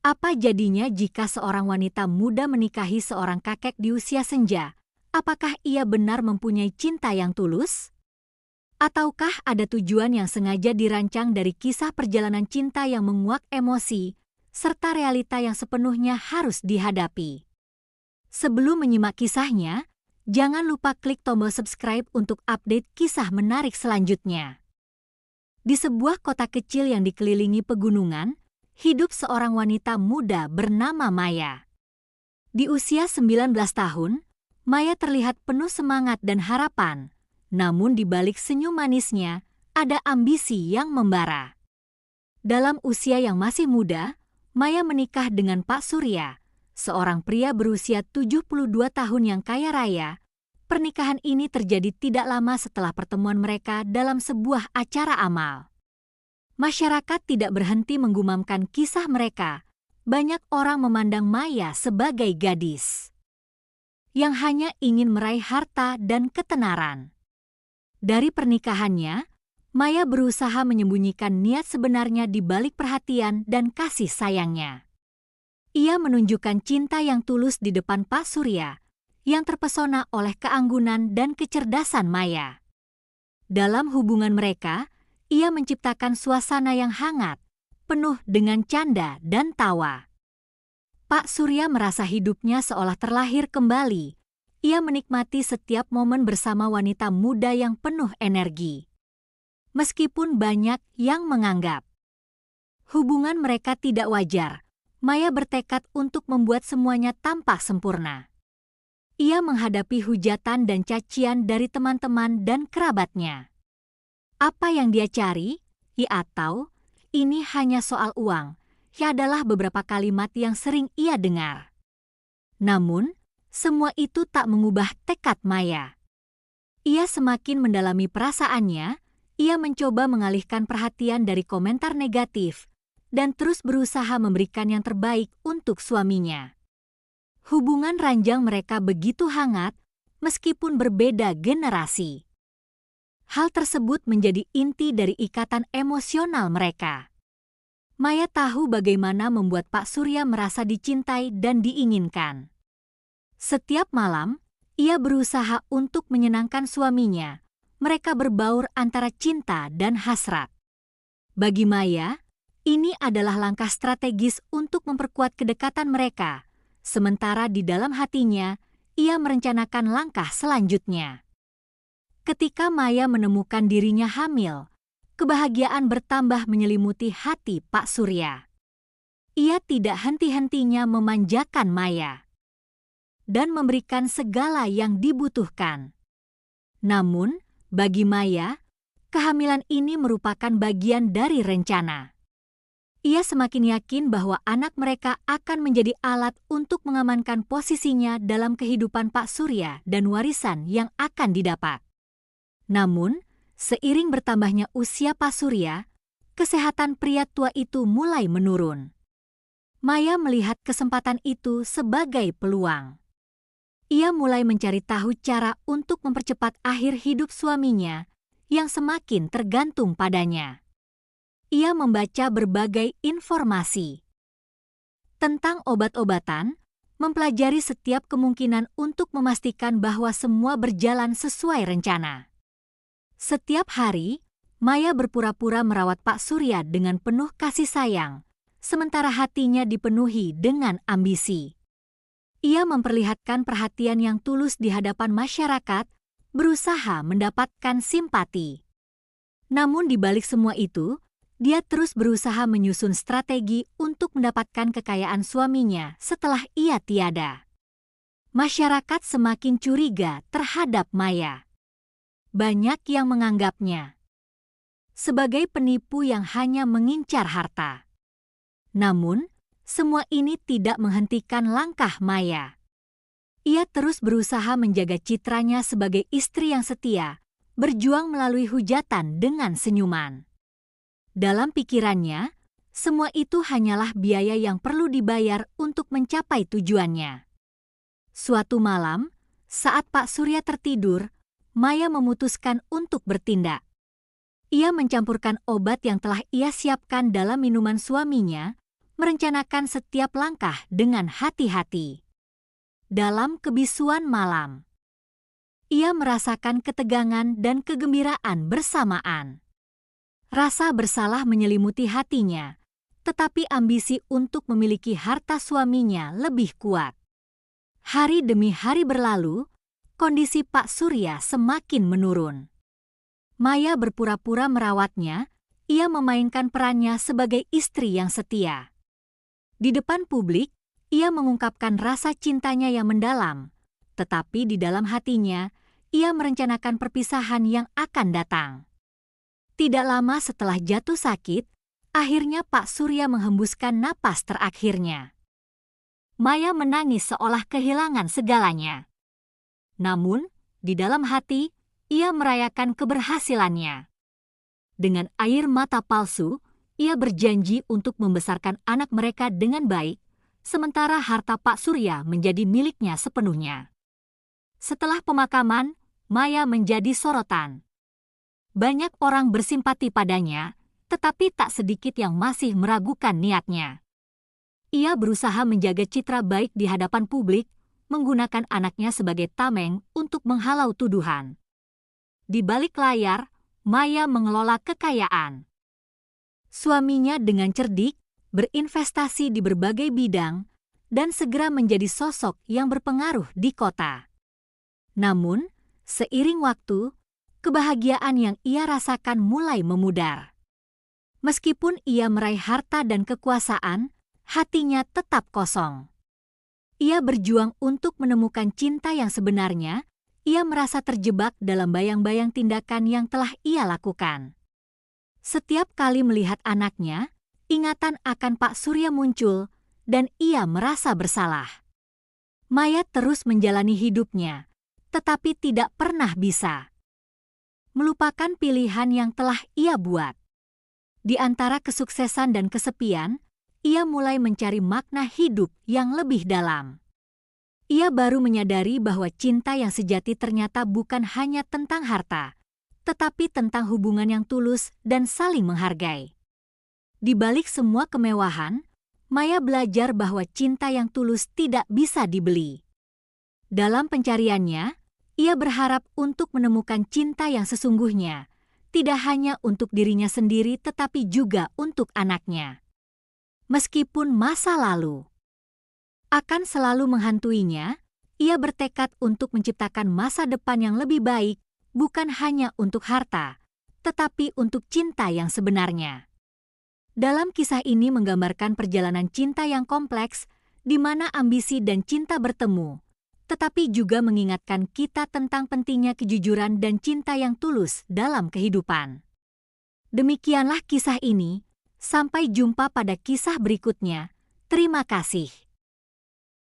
Apa jadinya jika seorang wanita muda menikahi seorang kakek di usia senja? Apakah ia benar mempunyai cinta yang tulus? Ataukah ada tujuan yang sengaja dirancang dari kisah perjalanan cinta yang menguak emosi, serta realita yang sepenuhnya harus dihadapi? Sebelum menyimak kisahnya, jangan lupa klik tombol subscribe untuk update kisah menarik selanjutnya. Di sebuah kota kecil yang dikelilingi pegunungan, hidup seorang wanita muda bernama Maya. Di usia 19 tahun, Maya terlihat penuh semangat dan harapan. Namun di balik senyum manisnya, ada ambisi yang membara. Dalam usia yang masih muda, Maya menikah dengan Pak Surya, seorang pria berusia 72 tahun yang kaya raya. Pernikahan ini terjadi tidak lama setelah pertemuan mereka dalam sebuah acara amal. Masyarakat tidak berhenti menggumamkan kisah mereka. Banyak orang memandang Maya sebagai gadis yang hanya ingin meraih harta dan ketenaran. Dari pernikahannya, Maya berusaha menyembunyikan niat sebenarnya di balik perhatian dan kasih sayangnya. Ia menunjukkan cinta yang tulus di depan Pak Surya, yang terpesona oleh keanggunan dan kecerdasan Maya. Dalam hubungan mereka, ia menciptakan suasana yang hangat, penuh dengan canda dan tawa. Pak Surya merasa hidupnya seolah terlahir kembali. Ia menikmati setiap momen bersama wanita muda yang penuh energi. Meskipun banyak yang menganggap hubungan mereka tidak wajar, Maya bertekad untuk membuat semuanya tampak sempurna. Ia menghadapi hujatan dan cacian dari teman-teman dan kerabatnya. Apa yang dia cari? Atau ini hanya soal uang? Adalah beberapa kalimat yang sering ia dengar. Namun, semua itu tak mengubah tekad Maya. Ia semakin mendalami perasaannya, ia mencoba mengalihkan perhatian dari komentar negatif, dan terus berusaha memberikan yang terbaik untuk suaminya. Hubungan ranjang mereka begitu hangat, meskipun berbeda generasi. Hal tersebut menjadi inti dari ikatan emosional mereka. Maya tahu bagaimana membuat Pak Surya merasa dicintai dan diinginkan. Setiap malam, ia berusaha untuk menyenangkan suaminya. Mereka berbaur antara cinta dan hasrat. Bagi Maya, ini adalah langkah strategis untuk memperkuat kedekatan mereka. Sementara di dalam hatinya, ia merencanakan langkah selanjutnya. Ketika Maya menemukan dirinya hamil, kebahagiaan bertambah menyelimuti hati Pak Surya. Ia tidak henti-hentinya memanjakan Maya dan memberikan segala yang dibutuhkan. Namun, bagi Maya, kehamilan ini merupakan bagian dari rencana. Ia semakin yakin bahwa anak mereka akan menjadi alat untuk mengamankan posisinya dalam kehidupan Pak Surya dan warisan yang akan didapat. Namun, seiring bertambahnya usia Pak Surya, kesehatan pria tua itu mulai menurun. Maya melihat kesempatan itu sebagai peluang. Ia mulai mencari tahu cara untuk mempercepat akhir hidup suaminya yang semakin tergantung padanya. Ia membaca berbagai informasi tentang obat-obatan, mempelajari setiap kemungkinan untuk memastikan bahwa semua berjalan sesuai rencana. Setiap hari, Maya berpura-pura merawat Pak Surya dengan penuh kasih sayang, sementara hatinya dipenuhi dengan ambisi. Ia memperlihatkan perhatian yang tulus di hadapan masyarakat, berusaha mendapatkan simpati. Namun di balik semua itu, dia terus berusaha menyusun strategi untuk mendapatkan kekayaan suaminya setelah ia tiada. Masyarakat semakin curiga terhadap Maya. Banyak yang menganggapnya sebagai penipu yang hanya mengincar harta. Namun, semua ini tidak menghentikan langkah Maya. Ia terus berusaha menjaga citranya sebagai istri yang setia, berjuang melalui hujatan dengan senyuman. Dalam pikirannya, semua itu hanyalah biaya yang perlu dibayar untuk mencapai tujuannya. Suatu malam, saat Pak Surya tertidur, Maya memutuskan untuk bertindak. Ia mencampurkan obat yang telah ia siapkan dalam minuman suaminya, merencanakan setiap langkah dengan hati-hati. Dalam kebisuan malam, ia merasakan ketegangan dan kegembiraan bersamaan. Rasa bersalah menyelimuti hatinya, tetapi ambisi untuk memiliki harta suaminya lebih kuat. Hari demi hari berlalu, kondisi Pak Surya semakin menurun. Maya berpura-pura merawatnya, ia memainkan perannya sebagai istri yang setia. Di depan publik, ia mengungkapkan rasa cintanya yang mendalam, tetapi di dalam hatinya, ia merencanakan perpisahan yang akan datang. Tidak lama setelah jatuh sakit, akhirnya Pak Surya menghembuskan napas terakhirnya. Maya menangis seolah kehilangan segalanya. Namun, di dalam hati, ia merayakan keberhasilannya. Dengan air mata palsu, ia berjanji untuk membesarkan anak mereka dengan baik, sementara harta Pak Surya menjadi miliknya sepenuhnya. Setelah pemakaman, Maya menjadi sorotan. Banyak orang bersimpati padanya, tetapi tak sedikit yang masih meragukan niatnya. Ia berusaha menjaga citra baik di hadapan publik, menggunakan anaknya sebagai tameng untuk menghalau tuduhan. Di balik layar, Maya mengelola kekayaan. Suaminya dengan cerdik, berinvestasi di berbagai bidang, dan segera menjadi sosok yang berpengaruh di kota. Namun, seiring waktu, kebahagiaan yang ia rasakan mulai memudar. Meskipun ia meraih harta dan kekuasaan, hatinya tetap kosong. Ia berjuang untuk menemukan cinta yang sebenarnya, ia merasa terjebak dalam bayang-bayang tindakan yang telah ia lakukan. Setiap kali melihat anaknya, ingatan akan Pak Surya muncul, dan ia merasa bersalah. Maya terus menjalani hidupnya, tetapi tidak pernah bisa melupakan pilihan yang telah ia buat. Di antara kesuksesan dan kesepian, ia mulai mencari makna hidup yang lebih dalam. Ia baru menyadari bahwa cinta yang sejati ternyata bukan hanya tentang harta, tetapi tentang hubungan yang tulus dan saling menghargai. Di balik semua kemewahan, Maya belajar bahwa cinta yang tulus tidak bisa dibeli. Dalam pencariannya, ia berharap untuk menemukan cinta yang sesungguhnya, tidak hanya untuk dirinya sendiri tetapi juga untuk anaknya. Meskipun masa lalu akan selalu menghantuinya, ia bertekad untuk menciptakan masa depan yang lebih baik, bukan hanya untuk harta, tetapi untuk cinta yang sebenarnya. Dalam kisah ini menggambarkan perjalanan cinta yang kompleks, di mana ambisi dan cinta bertemu, tetapi juga mengingatkan kita tentang pentingnya kejujuran dan cinta yang tulus dalam kehidupan. Demikianlah kisah ini, sampai jumpa pada kisah berikutnya. Terima kasih.